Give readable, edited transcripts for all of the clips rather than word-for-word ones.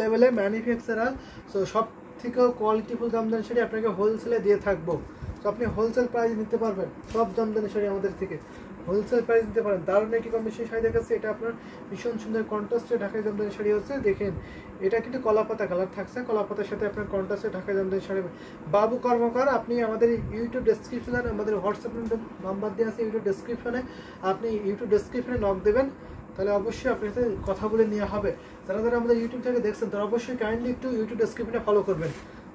লেভেলে manufacturer. So সব থেকেও কোয়ালিটিফুল জামদানি শাড়ি আপনাকে হোলসেলে দিয়ে থাকবো। তো আপনি হোলসেল প্রাইস নিতে পারবেন সব জামদানি শাড়ি আমাদের থেকে, হোলসেল প্রাইস নিতে পারেন। দারুণ একটি কম্বিনেশন শাড়ি দেখাচ্ছে, এটা আপনার ভীষণ সুন্দর কন্ট্রাস্টে ঢাকায় জামদানি শাড়ি হচ্ছে। দেখেন এটা কিন্তু কলাপাতা কালার থাকছে, কলাপাতার সাথে আপনার কন্ট্রাস্টে ঢাকায় জামদানি শাড়ি। বাবু কর্মকার, আপনি আমাদের ইউটিউব ডেসক্রিপশনে আমাদের হোয়াটসঅ্যাপ নাম্বার দেওয়া আছে ইউটিউব ডেসক্রিপশনে, আপনি ইউটিউব ডেসক্রিপশনে নক দেবেন, তাহলে অবশ্যই আপনার সাথে কথা বলে নেওয়া হবে। যারা যারা আমাদের ইউটিউব থেকে দেখছেন তারা অবশ্যই কাইন্ডলি একটু ইউটিউব ডেসক্রিপশনে ফলো করবেন।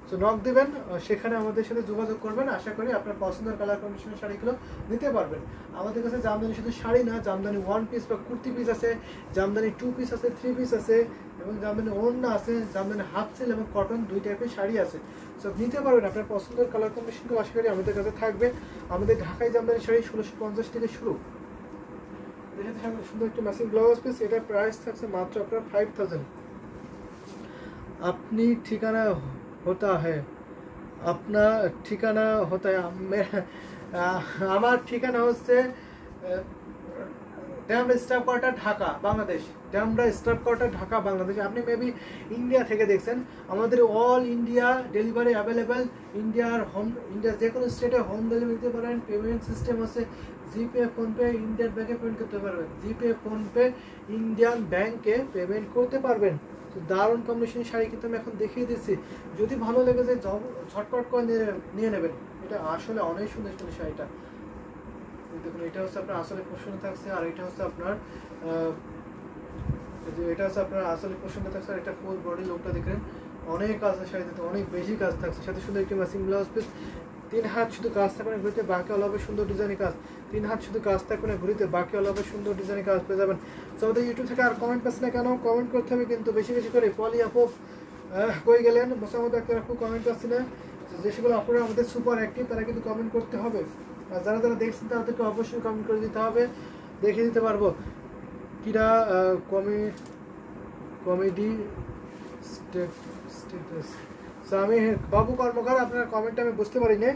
সো নক দেবেন, সেখানে আমাদের সাথে যোগাযোগ করবেন। আশা করি আপনার পছন্দের কালার কম্বিনেশনের শাড়িগুলো নিতে পারবেন। আমাদের কাছে জামদানি শুধু শাড়ি না, জামদানি 1 পিস বা কুর্তি পিস আছে, জামদানি 2 পিস আছে, 3 পিস আছে, এবং জামদানি ওড়না আছে, জামদানি হাফ সিল এবং কটন 2 টাইপের শাড়ি আছে। সো নিতে পারবেন আপনার পছন্দের কালার কম্বিনেশনগুলো আশা করি আমাদের কাছে থাকবে। আমাদের ঢাকায় জামদানি শাড়ি 1650 থেকে শুরু। দেখে থাকবেন সুন্দর একটি ম্যাচিং ব্লাউজ পিস, এটা প্রাইস থাকছে মাত্র আপনার 5000। আপনি ঠিকানা होता है আপনার ঠিকানা হতে আমার ঠিকানা হচ্ছে Demra staff quarter Dhaka Bangladesh, Demra staff quarter Dhaka Bangladesh. আপনি মেবি ইন্ডিয়া থেকে দেখছেন, আমাদের অল ইন্ডিয়া ডেলিভারি অ্যাভেলেবেল। ইন্ডিয়ার যে কোনো স্টেটে হোম ডেলিভারি দিতে পারেন। পেমেন্ট সিস্টেম আছে জিপে, ফোনপে, ইন্ডিয়ান ব্যাংকে পেমেন্ট করতে পারবেন, জিপে, ফোনপে, ইন্ডিয়ান ব্যাংকে পেমেন্ট করতে পারবেন। তো দারুণ কম্বিনেশন শাড়ি কিন্তু আমি এখন দেখিয়ে দিচ্ছি, যদি ভালো লেগে যায় ঝটপট করে নিয়ে নেবেন। এটা আসলে অনেক সুন্দর সুন্দর শাড়িটা দেখুন। এটা হচ্ছে আপনার আসলে পোষণ থাকছে, আর এটা হচ্ছে আপনার আসলে পোষণ থাকছে, আর এটা ফুল বডি লুকটা দেখেন অনেক কাজ আছে শাড়িতে, অনেক বেশি কাজ থাকছে। সাথে সুন্দর একটি ম্যাচিং ব্লাউজ পিস, 3 হাত শুধু কাজ থাকবে না ঘুরিতে, বাকি অলবে সুন্দর ডিজাইনের কাজ। 3 হাত শুধু কাজ থাকবে না ঘুরিতে, বাকি অলবে সুন্দর ডিজাইনের কাজ পেয়ে যাবেন। তো আমাদের ইউটিউব থেকে আর কমেন্ট পাচ্ছেন না কেন? কমেন্ট করতে হবে কিন্তু বেশি বেশি করে। পলি আপু কই গেলেন? মোসাম্মদ একটা আপু কমেন্ট পাচ্ছি না। যে সেগুলো আপনারা আমাদের সুপার অ্যাক্টিভ, তারা কিন্তু কমেন্ট করতে হবে। আর যারা যারা দেখছেন তাদেরকে অবশ্যই কমেন্ট করে দিতে হবে, দেখে দিতে পারবো কিরা কমেডি স্টেটাস। আমি বাবু কর্মকার, আপনার কমেন্টটা আমি বুঝতে পারিনি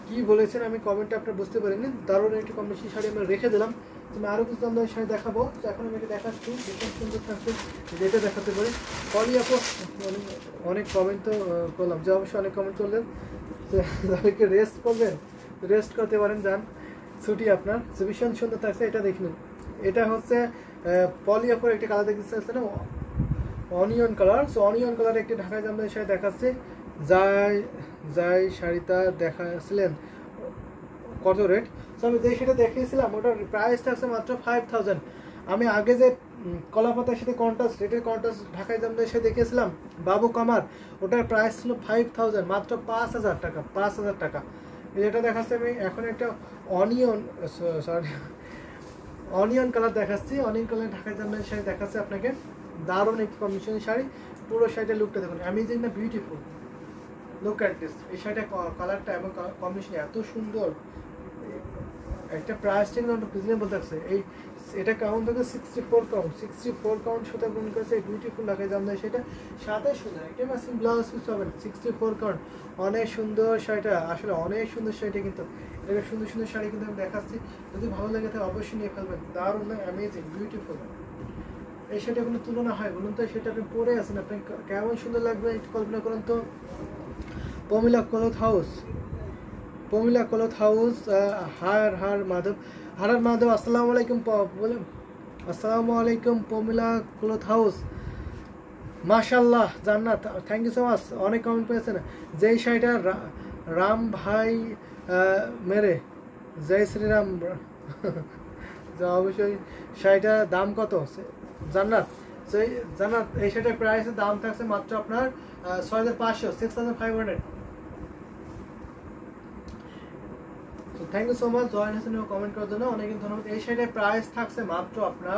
কি বলেছেন, আমি কমেন্টটা আপনার বুঝতে পারিনি। দারুণ একটি কম্বিনেশন শাড়ি আমরা রেখে দিলাম। তুমি আরও কিছু দাম শাড়ি দেখাবো, তো এখন আমি এটা দেখাচ্ছি, ভীষণ সুন্দর থাকছে, যেটা দেখাতে পারি। পলি আপু অনেক কমেন্ট তো করলাম, যে অবশ্যই অনেক কমেন্ট করলেন, তাদেরকে রেস্ট করবেন, রেস্ট করতে পারেন, যান ছুটি আপনার। ভীষণ সুন্দর থাকছে, এটা দেখুন। এটা হচ্ছে পলি আপুর একটি কালার দেখতে না, onion colour. So onion colour একটি ঢাকায় জামদানি শাড়ি দেখাচ্ছে। যাই শাড়িটা দেখাচ্ছিলেন কত রেট? সো আমি যে সেটা দেখিয়েছিলাম ওটার প্রাইস থাকছে মাত্র 5000। আমি আগে যে কলাপাতার সাথে কন্ট্রাস্ট, রেটের কন্ট্রাস্ট ঢাকায় জামদানি শাড়ি দেখিয়েছিলাম বাবু কামার, ওটার প্রাইস ছিল 5000, মাত্র 5000 টাকা, 5000 টাকা। এটা দেখাচ্ছে আমি এখন একটা অনিয়ন কালার দেখাচ্ছি, অনিয়ন কালার ঢাকায় জামদানি শাড়ি দেখাচ্ছে আপনাকে। দারুণ একটি কম্বিনেশন শাড়ি, পুরো শাড়িটার লুকটা দেখুন, অ্যামেজিং না বিউটিফুল। লুক অ্যাট দিস, এই শাড়িটা কালারটা এবং কম্বিনেশন এত সুন্দর। একটা প্রাইস ঠিক না রিজনেবল থাকছে। এটা কাউন্ট থাকে 64 কাউন্ট, 64 কাউন্ট সুতা গুণ করেছে এই বিউটিফুল ঢাকায় জামদানি সেটা সাথে সুন্দর একটা ম্যাচিং ব্লাউজ পিস পাবেন। 64 কাউন্ট, অনেক সুন্দর শাড়িটা, আসলে অনেক সুন্দর শাড়িটা কিন্তু। এটা সুন্দর সুন্দর শাড়ি কিন্তু আমি দেখাচ্ছি, যদি ভালো লাগে তাহলে অবশ্যই নিয়ে ফেলবেন। দারুণ, অ্যামেজিং, বিউটিফুল। এই শাড়িটা কোনো তুলনা হয় বলুন তো? সেটা আপনি পরে আছেন, আপনি কেমন সুন্দর লাগবে একটু কল্পনা করুন তো। প্রমিলা ক্লথ হাউস, হার মাধব, আসসালামু আলাইকুম বলে, আসসালামু আলাইকুম প্রমিলা ক্লথ হাউস। মাশাআল্লাহ জান্নাত, থ্যাংক ইউ সো মাচ, অনেক কমেন্ট পেয়েছেন। যেই শাড়িটা রাম ভাই মেরে, জয় শ্রীরাম। অবশ্যই শাড়িটার দাম কত? জান্নাত, এই শাড়িটার প্রাইসের দাম থাকছে মাত্র আপনার 6500, 6500। থ্যাংক ইউ সো মাচ জয়েন হাসান কমেন্ট করার জন্য, অনেক ধন্যবাদ। এই শাড়িটার প্রাইস থাকছে মাত্র আপনার